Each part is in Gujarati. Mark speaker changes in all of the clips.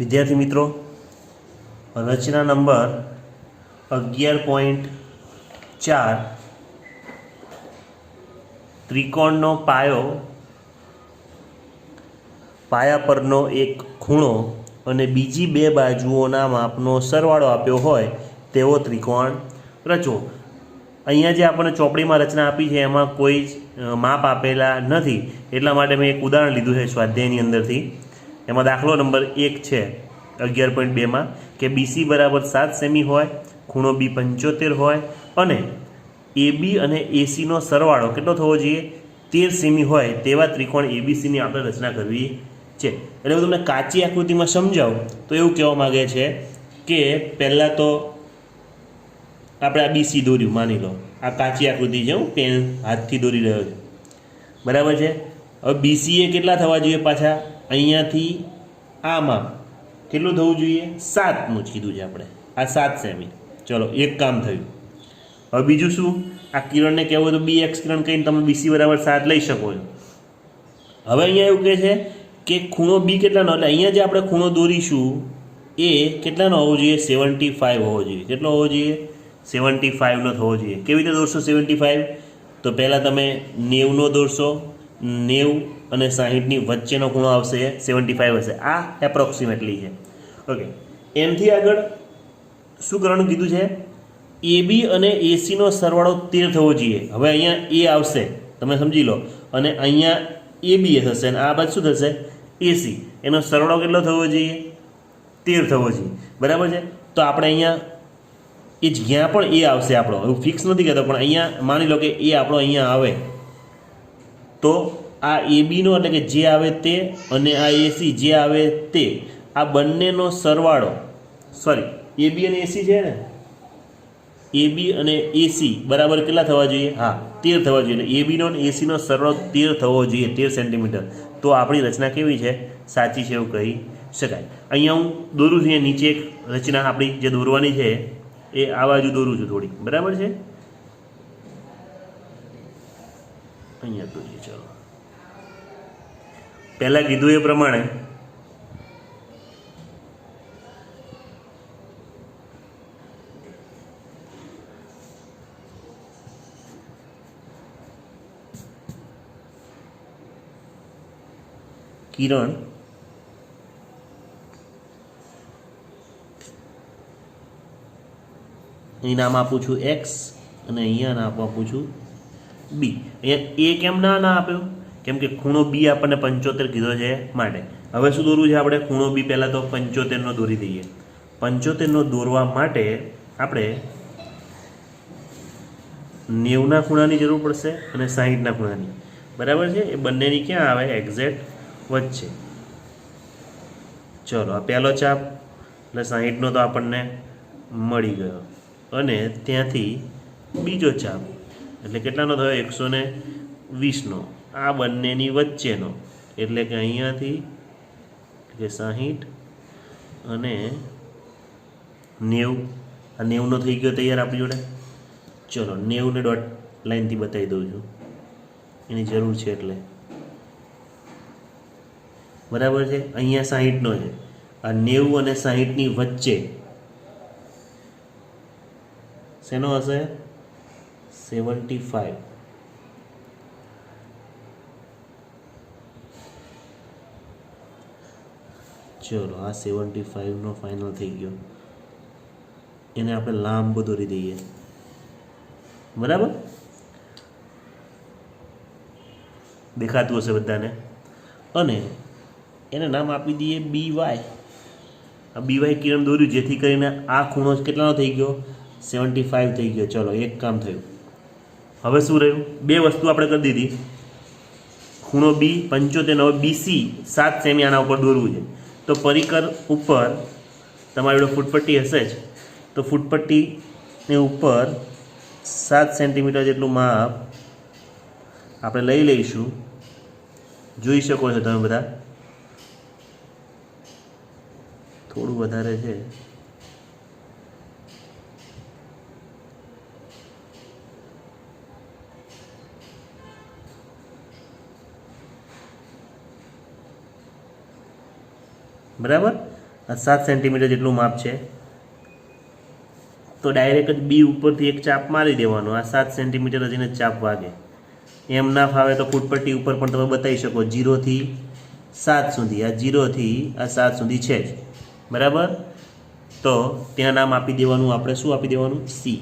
Speaker 1: विद्यार्थी मित्रों, रचना नंबर 11.4 त्रिकोणનો પાયો, પાયા પરનો એક ખૂણો અને બીજી બે બાજુઓના માપનો સરવાળો આપ્યો હોય તેવો ત્રિકોણ રચો। અહીંયા જે આપણને ચોપડીમાં રચના આપી છે એમાં કોઈ માપ આપેલા નથી, એટલા માટે મેં એક ઉદાહરણ લીધું છે સ્વાધ્યાયની અંદરથી। એમાં દાખલો નંબર 1 છે 11.2 કે BC બરાબર 7 સેમી હોય, ખૂણો B 75 હોય અને AB અને AC નો સરવાળો કેટલો થવો જોઈએ 13 સેમી હોય તેવા ત્રિકોણ ABC ની આપણે રચના કરવી છે। એટલે હું તમને કાચી આકૃતિમાં સમજાવું તો એવું કહેવા માંગે છે કે પહેલાં તો આપણે આ BC દોર્યું, માની લો આ કાચી આકૃતિ છે, હું પેન હાથથી દોરી રહ્યો છું, બરાબર છે। હવે BC એ કેટલા થવા જોઈએ, પાછા અહીંયાથી આમાં કેટલું થવું જોઈએ 7નું જ કીધું છે આપણે, આ 7 સેમી। ચલો એક કામ થયું। હવે બીજું શું, આ કિરણને કહેવું હોય તો BX કિરણ કહીને તમે BC બરાબર 7 લઈ શકો છો। હવે અહીંયા એવું કહે છે કે ખૂણો B કેટલાનો, એટલે અહીંયા જે આપણે ખૂણો દોરીશું એ કેટલાનો હોવો જોઈએ 75 હોવો જોઈએ। કેટલો હોવો જોઈએ 75નો થવો જોઈએ। કેવી રીતે દોરશો 75? તો પહેલાં તમે 90નો દોરશો, 90 અને 60ની વચ્ચેનો ખૂણો આવશે 75 હશે, આ એપ્રોક્સિમેટલી છે। ઓકે, એમથી આગળ શું કરવાનું કીધું છે, AB અને AC નો સરવાળો 13 થવો જોઈએ। હવે અહીંયા A આવશે, તમે સમજી લો, અને અહીંયા AB થશે અને આ બાજુ શું થશે AC, એનો સરવાળો કેટલો થવો જોઈએ 13 થવો જોઈએ, બરાબર છે। તો આપણે અહીંયા એ જ્યાં પણ A આવશે આપણો, એવું ફિક્સ નથી કહેતો, પણ અહીંયા માની લો કે A આપણો અહીંયા આવે તો આ AB નો એટલે કે જે આવે તે અને આ AC જે આવે તે, આ બંનેનો સરવાળો, સોરી AB અને AC છે ને, AB અને AC બરાબર કેટલા થવા જોઈએ, હા 13 થવા જોઈએ। એટલે AB નો અને AC નો સરવાળો 13 થવો જોઈએ, 13 સેન્ટીમીટર। તો આપણી રચના કેવી છે, સાચી છે એવું કહી શકાય। અહીંયા હું દોરું છું, નીચે એક રચના આપણી જે દોરવાની છે એ આ બાજુ દોરું છું થોડી, બરાબર છે। અહીંયા દોરીએ, ચલો પહેલાં કીધું એ પ્રમાણે કિરણ અહીં નામ આપું છું X અને અહીંયા નામ આપું છું B। અહીંયા A કેમ ના આપ્યો, કેમ કે ખૂણો B આપણને 75 કીધો છે માટે। હવે શું દોરવું છે આપણે, ખૂણો B પહેલાં તો 75નો દોરી દઈએ। 75નો દોરવા માટે આપણે 90ના ખૂણાની જરૂર પડશે અને 60ના ખૂણાની, બરાબર છે। એ બંનેની ક્યાં આવે, એક્ઝેક્ટ વચ્ચે। ચલો આ પહેલો ચાપ એટલે 60નો તો આપણને મળી ગયો, અને ત્યાંથી બીજો ચાપ એટલે કેટલાનો થયો 120નો, આ બંનેની વચ્ચેનો એટલે કે અહીંયાથી કે 60 અને 90, આ 90નો થઈ ગયો તૈયાર આપણી જોડે। ચલો 90ને ડોટ લાઇનથી બતાવી દઉં છું, એની જરૂર છે એટલે, બરાબર છે। અહીંયા 60નો છે, આ 90 અને 60ની વચ્ચે શેનો હશે 75। ચલો આ 75નો ફાઇનલ થઈ ગયો, એને આપણે લાંબો દોરી દઈએ, બરાબર, દેખાતું હશે બધાને। અને એને નામ આપી દઈએ BY। આ BY કિરણ દોર્યું જેથી કરીને આ ખૂણો કેટલાનો થઈ ગયો 75 થઈ ગયો। ચલો એક કામ થયું। હવે શું રહ્યું, બે વસ્તુ આપણે કરી દીધી, ખૂણો B 75, હવે BC 7 સેમી આના ઉપર દોરવું છે। તો પરિકર ઉપર તમારી જોડે ફૂટપટ્ટી હશે જ, તો ફૂટપટ્ટીની ઉપર 7 સેન્ટીમીટર જેટલું માપ આપણે લઈ લઈશું। જોઈ શકો છો તમે બધા, થોડું વધારે છે, બરાબર। આ 7 સેન્ટીમીટર જેટલું માપ છે, તો ડાયરેક્ટ જ બી ઉપરથી એક ચાપ મારી દેવાનો. આ 7 સેન્ટીમીટર હજીને ચાપ વાગે. એમ ના ફાવે તો ફૂટપટ્ટી ઉપર પણ તમે બતાવી શકો 0 થી 7 સુધી. આ 0 થી આ 7 સુધી છે જ, બરાબર. તો ત્યાં નામ આપી દેવાનું, આપણે શું આપી દેવાનું? સી.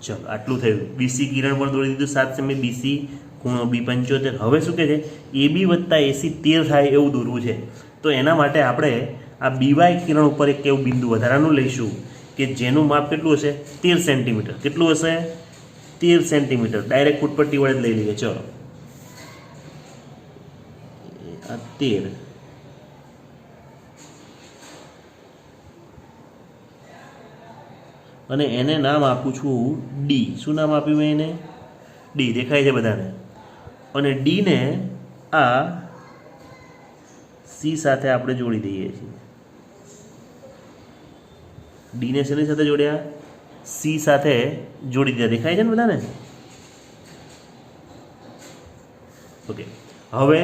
Speaker 1: ચલો આટલું થયું. બીસી કિરણ પણ દોરી દીધું 7 સેમી. બીસી ખૂણો બી 75. હવે શું કહે છે? એબી વત્તા એસી 13 થાય એવું દોરવું છે. તો એના માટે આપણે આ બીવાય કિરણ ઉપર એક એવું બિંદુ વધારાનું લઈશું કે જેનું માપ કેટલું હશે? 13 સેન્ટીમીટર. કેટલું હશે? 13 સેન્ટીમીટર. ડાયરેક્ટ ફૂટપટ્ટી વડે જ લઈ લઈએ. ચલો આ 13 અને એને નામ આપું છું ડી. શું નામ આપ્યું મેં એને? ડી. દેખાય છે બધાને? અને ડીને આ સી સાથે આપણે જોડી દઈએ છીએ. ડીને શેની સાથે જોડ્યા? સી સાથે જોડી દીધા. દેખાય છે ને બધાને? ઓકે. હવે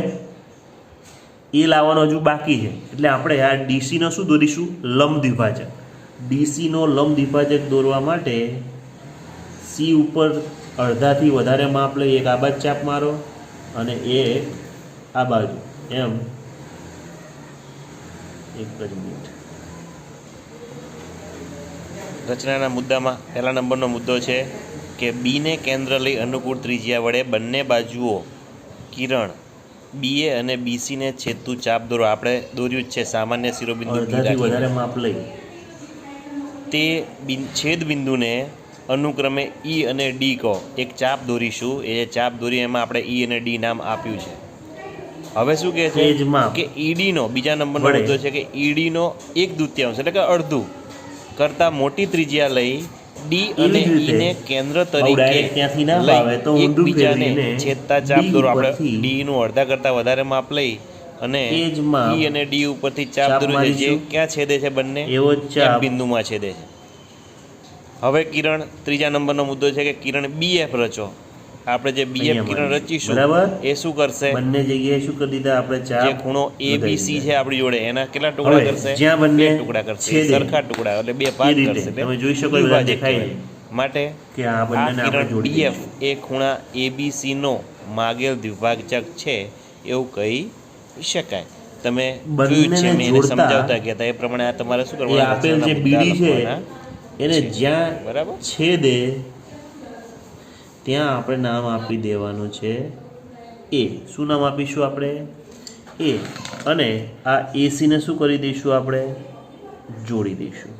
Speaker 1: એ લાવવાનો હજુ બાકી છે, એટલે આપણે આ ડીસીનો શું દોરીશું? લંબ દ્વિભાજક. ડીસીનો લંબ દ્વિભાજક દોરવા માટે સી ઉપર અડધાથી વધારે માપ લઈ એક આ બાજુ ચાપ મારો અને એક આ બાજુ. એમ એક જ મિનિટ. રચનાના મુદ્દામાં પહેલા નંબરનો મુદ્દો છે કે બીને કેન્દ્ર લઈ અનુકૂળ ત્રિજ્યા વડે બંને બાજુઓ કિરણ બીએ અને બીસીને છેદતું ચાપ દોરો. આપણે દોર્યું જ છે સામાન્ય શિરોબિંદુ વધારે માપ લઈ તે છેદ બિંદુને અનુક્રમે ઈ અને ડી કહો. એક ચાપ દોરીશું. એ ચાપ દોરી એમાં આપણે ઈ અને ડી નામ આપ્યું છે. હવે શું કહે છે કે ઈડીનો બીજા નંબરનો મુદ્દો છે કે ઈડીનો 1/2 એટલે કે અડધું કરતાં મોટી ત્રિજ્યા લઈ ડી અને ઈને કેન્દ્ર તરીકે લઈ એકબીજાને છેદતા ચાપ દોરો. આપણે ડી નું અડધા કરતાં વધારે માપ લઈ અને ઈ અને ડી ઉપરથી ચાપ દોર્યું છે, જે ક્યાં છેદે છે? બંને એક બિંદુમાં છેદે છે. હવે કિરણ ત્રીજા નંબરનો મુદ્દો છે કે કિરણ બીએફ રચો. આપણે જે બીએફ કિરણ રચીશું એ શું કરશે? બંને જગ્યાએ શું કરી દીધા આપણે? ચાપ. જે ખૂણો એબીસી છે આપણી જોડે એના કેટલા ટુકડા કરશે? જ્યાં બંને ટુકડા કરશે, સરખા ટુકડા, એટલે બે ભાગ કરશે. તમે જોઈ શકો દેખાય માટે કે આ કિરણ બીએફ એ ખૂણા એબીસી નો માગેલ દ્વિભાજક છે એવું કહી શકાય. તમે જોયું છે, મેં એને સમજાવતા ગયા હતા એ પ્રમાણે આ તમારે શું કરવાનું? આપેલ જે બીડી છે એને જ્યાં બરાબર છેદે ત્યાં આપણે નામ આપી દેવાનું છે એ. શું નામ આપીશું આપણે? એ. અને આ એસીને શું કરી દઈશું? આપણે જોડી દઈશું.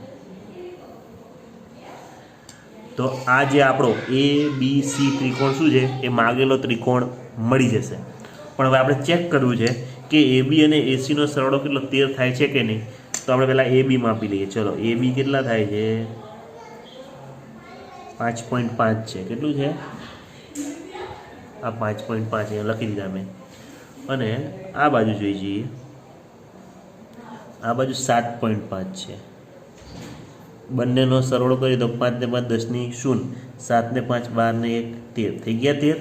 Speaker 1: તો આ જે આપણો એ બી સી ત્રિકોણ શું છે? એ માગેલો ત્રિકોણ મળી જશે. પણ હવે આપણે ચેક કરવું છે કે એ બી અને એસીનો સરવાળો કેટલો 13 થાય છે કે નહીં. તો આપણે પહેલાં એ બી માપી લઈએ. ચલો એ બી કેટલા થાય છે? 5.5 છે. કેટલું છે? આ 5.5 અહીંયા લખી દીધા મેં. અને આ બાજુ જોઈ જઈએ. આ બાજુ 7.5 છે. બંનેનો સરવાળો કરીએ તો 5 ને 5 10 ની 0, 7 ને 5 12 ને 1 13 થઈ ગયા 13.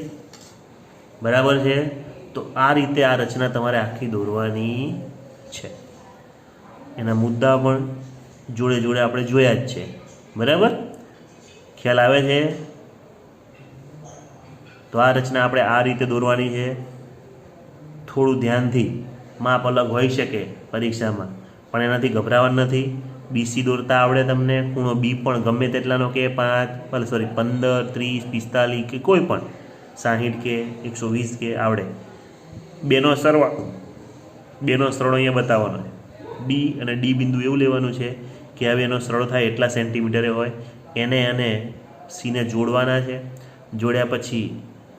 Speaker 1: બરાબર છે? તો આ રીતે આ રચના તમારે આખી દોરવાની છે. એના મુદ્દા પણ જોડે જોડે આપણે જોયા જ છે. બરાબર? ખ્યાલ આવે છે? તો આ રચના આપણે આ રીતે દોરવાની છે. થોડું ધ્યાનથી. માપ અલગ હોઈ શકે પરીક્ષામાં, પણ એનાથી ગભરાવાનું નથી. બીસી દોરતા આવડે તમને. ખૂણો બી પણ ગમે તેટલાનો કે 15, 30, 45 કે કોઈ પણ 60 કે 120 કે આવડે. બેનો સરવાળો અહીંયા બતાવવાનો છે. બી અને ડી બિંદુ એવું લેવાનું છે કે હવે એનો સરવાળો થાય એટલા સેન્ટીમીટરે હોય. એને અને સીને જોડવાના છે. જોડ્યા પછી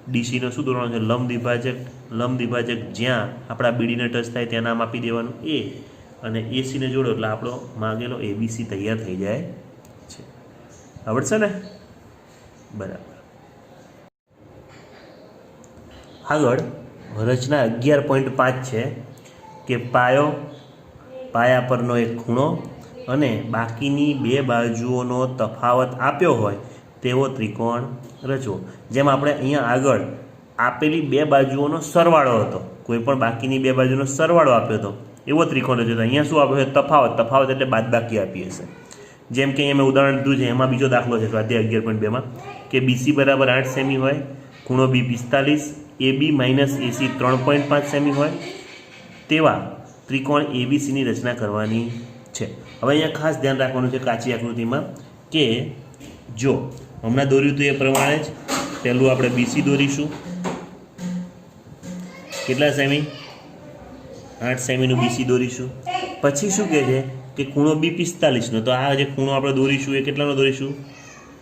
Speaker 1: ડીસીનો શું દોરવાનું છે? લંબ દ્વિભાજક જ્યાં આપણા બીડીને ટચ થાય ત્યાં નામ આપી દેવાનું એ. અને એસીને જોડો એટલે આપણો માગેલો એબીસી તૈયાર થઈ જાય છે. આવડશે ને? બરાબર. આગળ રચના 11.5 છે કે પાયા પરનો એક ખૂણો અને બાકીની બે બાજુઓનો તફાવત આપ્યો હોય તેવો ત્રિકોણ રચવો. જેમ આપણે અહીંયા આગળ આપેલી બે બાજુઓનો સરવાળો હતો, કોઈ પણ બાકીની બે બાજુનો સરવાળો આપ્યો હતો, એવો ત્રિકોણ રચ્યો. તો અહીંયા શું આપ્યો છે? તફાવત એટલે બાદબાકી આપી હશે. જેમ કે અહીંયા મેં ઉદાહરણ દીધું છે, એમાં બીજો દાખલો છે સ્વાધ્યાય 11.2માં કે BC બરાબર 8 સેમી હોય, ખૂણો B 45, AB minus AC 3.5 semi હોય તેવા ત્રિકોણ ABCની રચના કરવાની છે. હવે અહીંયા ખાસ ધ્યાન રાખવાનું છે કાચી આકૃતિમાં કે જો હમણાં દોર્યું હતું એ પ્રમાણે જ પહેલું આપણે BC દોરીશું. કેટલા સેમી? 8 સેમીનું BC દોરીશું. પછી શું કહે છે કે ખૂણો B 45નો, તો આ જે ખૂણો આપણે દોરીશું એ કેટલાનો દોરીશું?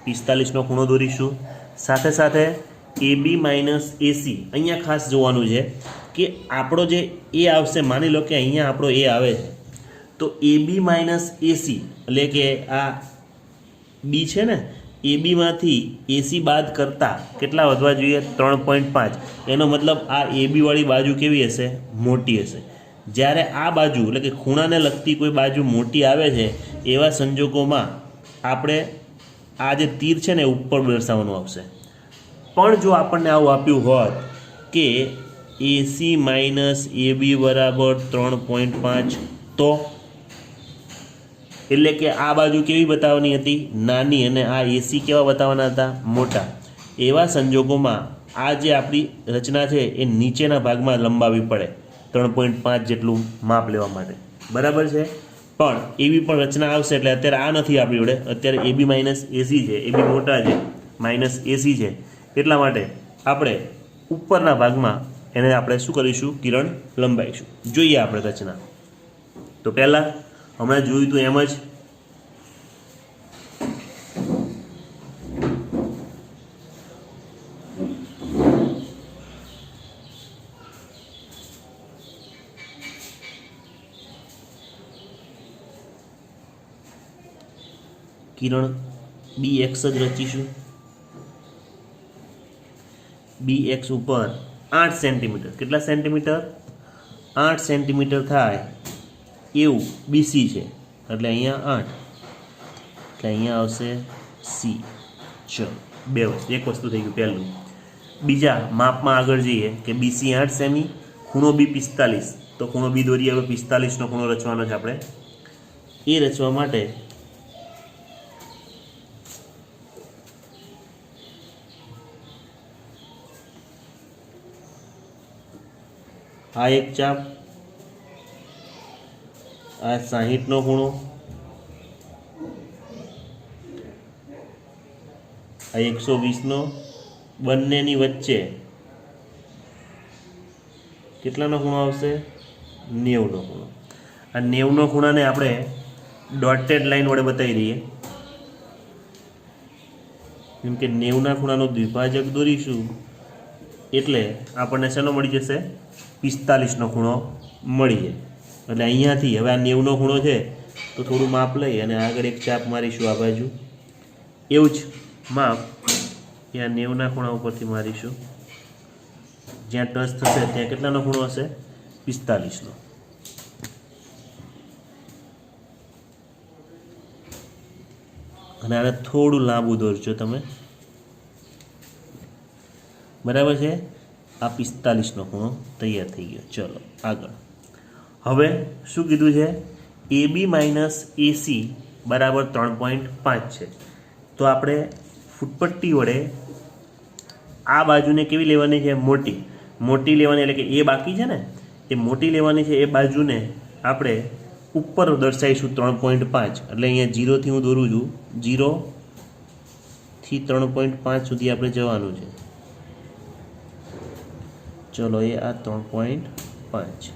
Speaker 1: 45નો ખૂણો દોરીશું. સાથે સાથે AB માઇનસ AC અહીંયા ખાસ જોવાનું છે કે આપણો જે એ આવશે, માની લો કે અહીંયા આપણો એ આવે છે, તો AB માઇનસ AC એટલે કે આ B છે ને, ABમાંથી AC બાદ કરતાં કેટલા વધવા જોઈએ? 3.5. એનો મતલબ આ AB વાળી બાજુ કેવી હશે? મોટી હશે. જ્યારે આ બાજુ એટલે કે ખૂણાને લગતી કોઈ બાજુ મોટી આવે છે એવા સંજોગોમાં આપણે આ જે તીર છે ને ઉપર દર્શાવવાનું આવશે. પણ જો આપણને આવું આપ્યું હોત કે AC માઇનસ AB બરાબર 3.5, તો એટલે કે આ બાજુ કેવી બતાવવાની હતી? નાની, અને આ AC કેવા બતાવવાના હતા? મોટા. એવા સંજોગોમાં આ જે આપણી રચના છે એ નીચેના ભાગમાં લંબાવવી પડે 3.5 જેટલું માપ લેવા માટે. બરાબર છે? પણ એવી પણ રચના આવશે. એટલે અત્યારે આ નથી આપણી જોડે, અત્યારે AB માઇનસ AC છે, AB મોટા છે, માઇનસ AC છે, એટલા માટે આપણે ઉપરના ભાગમાં એને આપણે શું કરીશું? કિરણ લંબાઈશું. જોઈએ આપણે રચના. તો પહેલાં હમણાં જોયું હતું એમ જ કિરણ BX જ રચીશું. BX ઉપર 8 સેન્ટીમીટર, કેટલા સેન્ટીમીટર? 8 સેન્ટીમીટર થાય એવું BC છે, એટલે અહીંયા 8, એટલે અહીંયા આવશે C. ચલો, એક વસ્તુ થઈ ગયું પહેલું. બીજા માપમાં આગળ જઈએ કે BC 8 સેમી, ખૂણો B 45, તો ખૂણો B દોરીએ. હવે 45નો ખૂણો રચવાનો છે આપણે. એ રચવા માટે આ એક ચાપ, આ 60નો ખૂણો, આ 120નો, બંનેની વચ્ચે કેટલાનો ખૂણો આવશે? 90નો ખૂણો. આ 90નો ખૂણાને આપણે ડોટેડ લાઈન વડે બતાવી દઈએ. કેમ કે 90ના ખૂણાનો દ્વિભાજક દોરીશું એટલે આપણને શેનો મળી જશે? 45નો ખૂણો મળી જાય. એટલે અહીંયાથી હવે આ 90નો ખૂણો છે તો થોડું માપ લઈ અને આગળ એક ચાપ મારીશું આ બાજુ. એવું જ માપ એ આ 90ના ખૂણા ઉપરથી મારીશું. જ્યાં ટચ થશે ત્યાં કેટલાનો ખૂણો હશે? 45નો. અને આને થોડું લાંબુ દોરજો તમે. બરાબર છે? આ 45નો ખૂણો તૈયાર થઈ ગયો. ચલો આગળ. હવે શું કીધું છે? AB માઇનસ AC બરાબર 3.5 છે. તો આપણે ફૂટપટ્ટી વડે આ બાજુને કેવી લેવાની છે? મોટી લેવાની. એટલે કે એ બાકી છે ને, એ મોટી લેવાની છે. એ બાજુને આપણે ઉપર દર્શાવીશું 3.5. એટલે અહીંયા 0થી હું દોરું છું. 0થી 3.5 સુધી આપણે જવાનું છે. ચલો, એ આ 3.5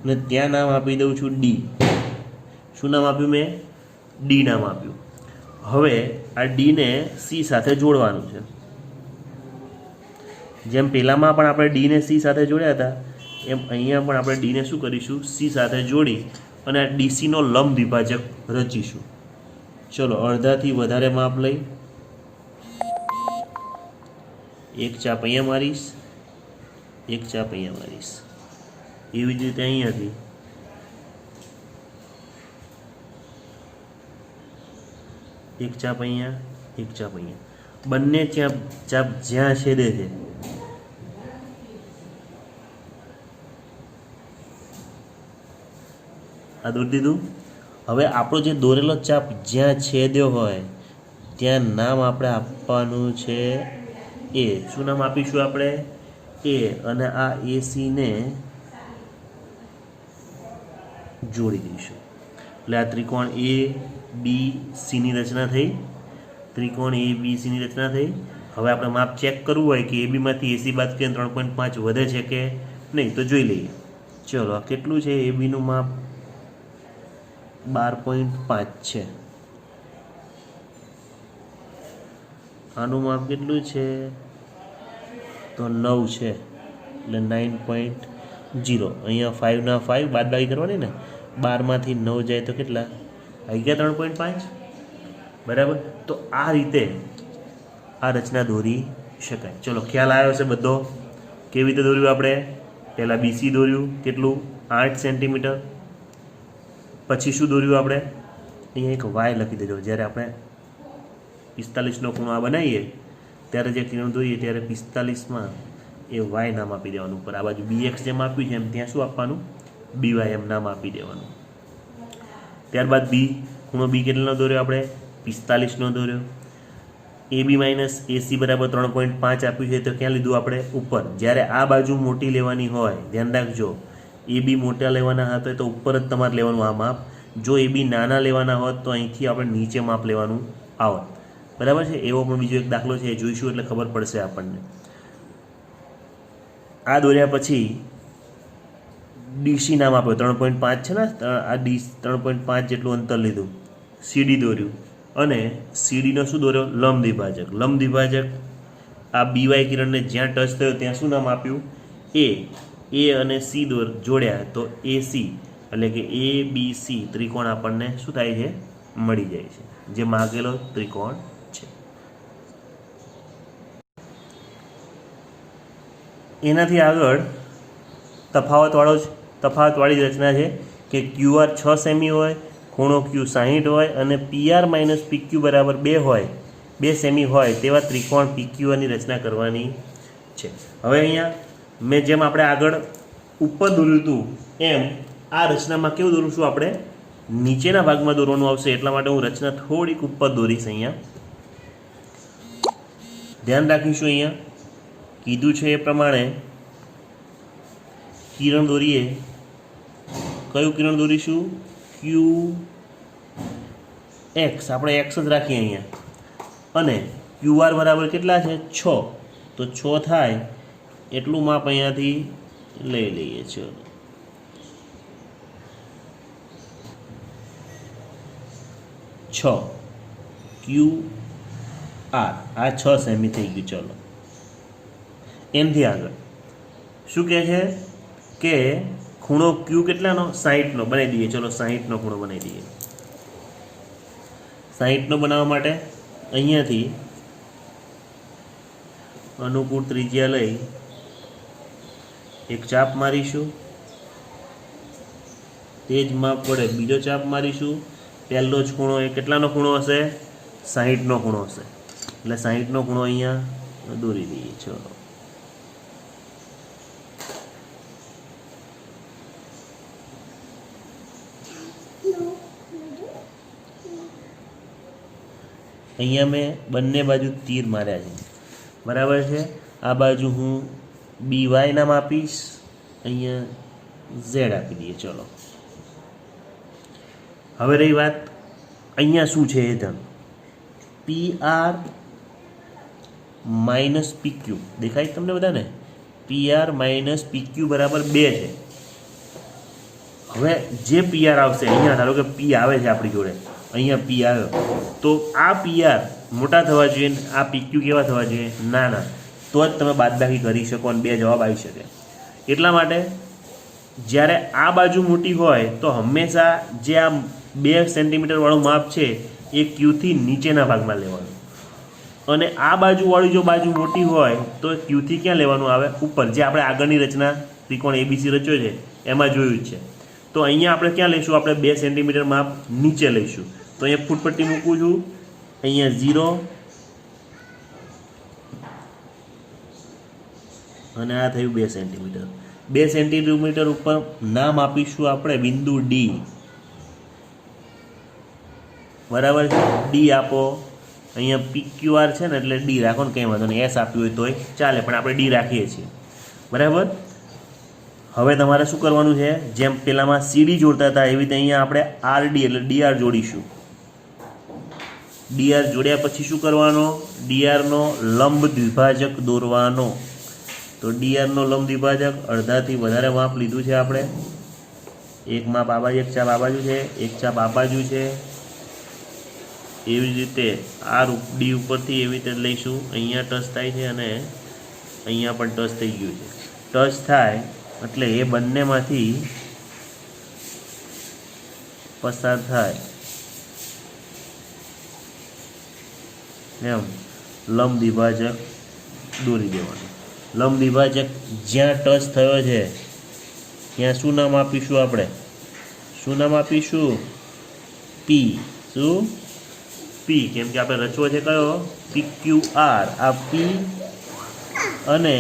Speaker 1: અને ત્યાં નામ આપી દઉં છું D. શું નામ આપ્યું મેં? D નામ આપ્યું. હવે આ D ને C સાથે જોડવાનું છે. જેમ પહેલામાં પણ આપણે D ને C સાથે જોડ્યા હતા એમ અહીંયા પણ આપણે D ને શું કરીશું? C સાથે જોડી અને આ DCનો લંબ દ્વિભાજક રચીશું. ચલો, અડધાથી વધારે માપ લઈ એક ચાપ અહીંયા મારીશ, એક ચાપ અહીંયા મારીશ. એવી જ રીતે અહીંયાથી એક ચાપ અહીંયા, એક ચાપ અહીંયા. બંને ચાપ જ્યાં છેદે છે આ દોરી દીધું. હવે આપણો જે દોરેલો ચાપ જ્યાં છેદ્યો હોય ત્યાં નામ આપણે આપવાનું છે એ. શું નામ આપીશું આપણે? એ. અને આ એસીને જોડી દઈશું એટલે આ ત્રિકોણ એ બી સીની રચના થઈ. ત્રિકોણ એ બી સીની રચના થઈ. હવે આપણે માપ ચેક કરવું હોય કે એ બીમાંથી એસી બાદ કરીને 3.5 વધે છે કે નહીં તો જોઈ લઈએ. ચલો આ કેટલું છે? એ બીનું માપ 12.5 છે. આનું માપ કેટલું છે? તો 9 છે એટલે 9.0. અહીંયા 5 ના 5 બાદબાકી કરવાની ને, 12માંથી 9 જાય તો કેટલા આવી ગયા? 3.5. બરાબર. તો આ રીતે આ રચના દોરી શકાય. ચલો ખ્યાલ આવ્યો છે બધો? કેવી રીતે દોર્યું આપણે? પહેલાં બીસી દોર્યું, કેટલું? 8 સેન્ટીમીટર. પછી શું દોર્યું આપણે? અહીંયા એક વાય લખી દેજો. જ્યારે આપણે 45નો ખૂણો આ બનાવીએ ત્યારે જે કિરણ દોરીએ ત્યારે 45માં એ વાય નામ આપી દેવાનું ઉપર. આ બાજુ બીએક્સ જેમ આપ્યું છે એમ ત્યાં શું આપવાનું? બીવાય એમ નામ આપી દેવાનું. ત્યારબાદ બી ખૂણો બી કેટલાનો દોર્યો આપણે? 45નો દોર્યો. એ બી માઇનસ એસી બરાબર 3.5 આપ્યું છે તો ક્યાં લીધું આપણે? ઉપર. જ્યારે આ બાજુ મોટી લેવાની હોય, ધ્યાન રાખજો, એ બી મોટા લેવાના હતા તો ઉપર જ તમારે લેવાનું આ માપ. જો એ બી નાના લેવાના હોત તો અહીંથી આપણે નીચે માપ લેવાનું આવત. બરાબર છે? એવો પણ બીજો એક દાખલો છે, એ જોઈશું એટલે ખબર પડશે આપણને. આ દોર્યા પછી ડીસી નામ આપ્યો. 3.5 છે ને, આ ડી 3.5 જેટલું અંતર લીધું. સીડી દોર્યું અને સીડીનો શું દોર્યો? લંબ દ્વિભાજક. લંબ દ્વિભાજક આ બીવાય કિરણને જ્યાં ટચ થયો ત્યાં શું નામ આપ્યું? એ. એ અને સી જોડ્યા તો એસી એટલે કે એ બી સી ત્રિકોણ આપણને શું થાય છે? મળી જાય છે, જે માગેલો ત્રિકોણ છે. એનાથી આગળ તફાવતવાળી રચના છે કે ક્યુઆર 6 સેમી હોય, ખૂણો ક્યુ 60 હોય અને પીઆર માઇનસ પીક્યુ બરાબર 2 હોય, 2 સેમી હોય તેવા ત્રિકોણ પીક્યુઆરની રચના કરવાની છે. હવે અહીંયા મેં જેમ આપણે આગળ ઉપર દોર્યું હતું એમ આ રચનામાં કેવું દોરીશું આપણે? નીચેના ભાગમાં દોરવાનું આવશે. એટલા માટે હું રચના થોડીક ઉપર દોરીશ. અહીંયા ધ્યાન રાખીશું. અહીંયા કીધું છે એ પ્રમાણે કિરણ દોરીએ. કયું કિરણ દોરીશું? ક્યુ એક્સ. આપણે એક્સ જ રાખીએ અહીંયા. અને ક્યુઆર બરાબર કેટલા છે? 6. તો 6 થાય એટલું માપ અહીંયાથી લઈ લઈએ. ચલો ક્યુ આર આ 6 સેમી થઈ ગયું. ચલો એનથી આગળ શું કહે છે કે ખૂણો ક્યુ કેટલાનો? 60નો બનાવી દઈએ. ચલો 60નો ખૂણો બનાવી દઈએ. 60નો બનાવવા માટે અહીંયાથી અનુકૂળ ત્રિજ્યા લઈ એક ચાપ મારીશું. તે જ માપ વડે બીજો ચાપ મારીશું. પહેલો જ ખૂણો એ કેટલાનો ખૂણો હશે? 60નો ખૂણો હશે. એટલે 60નો ખૂણો અહીંયા દોરી દઈએ. ચલો અહીંયા મેં બંને બાજુ તીર માર્યા છે. બરાબર છે? આ બાજુ હું બી વાય નામ આપીશ, અહીંયા ઝેડ આપી દઈએ. ચલો હવે રહી વાત અહીંયા શું છે એ ધન પી આર માઇનસ પીક્યુ દેખાય તમને બધાને? પી આર માઇનસ પીક્યુ બરાબર 2 છે. હવે જે પી આર આવશે અહીંયા, ધારો કે પી આવે છે આપણી જોડે, અહીંયા પી આવ્યો તો આ પી આર મોટા થવા જોઈએ, આ પીક્યુ કેવા થવા જોઈએ? નાના. તો જ તમે બાદબાકી કરી શકો અને 2 જવાબ આવી શકે. એટલા માટે જ્યારે આ બાજુ મોટી હોય તો હંમેશા જે આ 2 સેન્ટીમીટરવાળું માપ છે એ ક્યુથી નીચેના ભાગમાં લેવાનું, અને આ બાજુવાળી જો બાજુ મોટી હોય તો ક્યુથી ક્યાં લેવાનું આવે? ઉપર. જે આપણે આગળની રચના ત્રિકોણ એબીસી રચ્યો છે એમાં જોયું જ છે. તો અહીંયા આપણે ક્યાં લઈશું? આપણે 2 સેન્ટીમીટર માપ નીચે લઈશું. તો અહીંયા ફૂટપટ્ટી મૂકું છું, અહીંયા 0 અને આ થયું 2 સેન્ટીમીટર. 2 સેન્ટીમીટર ઉપર નામ આપીશું આપણે બિંદુ ડી. બરાબર છે. ડી આપો, અહીંયા PQR છે ને એટલે ડી રાખો ને કંઈ વાંધો નહીં, એસ આપ્યું હોય તોય ચાલે, પણ આપણે ડી રાખીએ છીએ. બરાબર. હવે તમારે શું કરવાનું છે, જેમ પેલામાં CD જોડતા હતા એવી રીતે અહીંયા આપણે RD એટલે DR જોડીશું. DR જોડ્યા પછી શું કરવાનો, DRનો લંબ દ્વિભાજક દોરવાનો. તો DRનો લંબ દ્વિભાજક અડધાથી વધારે માપ લીધું છે આપણે. એક માપ આ બાજુ, એક ચાપ આ બાજુ છે, એક ચાપ આ બાજુ છે. એવી જ રીતે આ ડી ઉપરથી એવી રીતે લઈશું, અહીંયા ટચ થાય છે અને અહીંયા પણ ટચ થઈ ગયું છે. ટચ થાય એટલે એ બંનેમાંથી પસાર થાય એમ લંબ દ્વિભાજક દોરી દેવાનું. લંબ દ્વિભાજક જ્યાં ટચ થયો છે ત્યાં શું નામ આપીશું આપણે, શું નામ આપીશું, પી. શું, પી, કેમ કે આપણે રચવો છે કયો, PQR. આ પી અને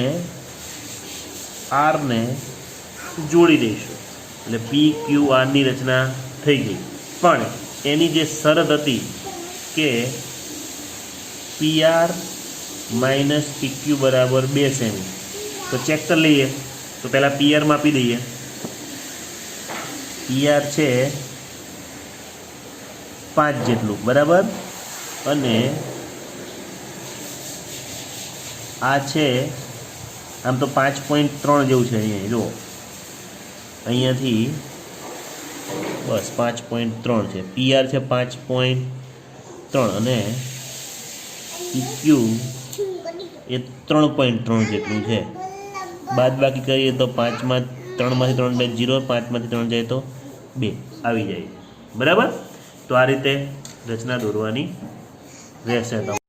Speaker 1: આરને જોડી દઈશું એટલે PQRની રચના થઈ ગઈ. પણ એની જે શરત હતી કે PR માઇનસ PQ બરાબર 2 સેમી, તો ચેક કરી લઈએ. તો પહેલાં PR માપી દઈએ. PR છે 5 જેટલું, બરાબર. અને આ છે આમ તો 5.3 જેવું છે. અહીંયા જુઓ, અહીંયાથી બસ 5.3 છે. PR છે 5.3 અને PQ એ 3.3 જેટલું છે. બાદ બાકી કરીએ તો 3માંથી 3 જાય 0, 5માંથી 3 જાય તો 2 આવી જાય. બરાબર. તો આ રીતે રચના દોરવાની રહેશે.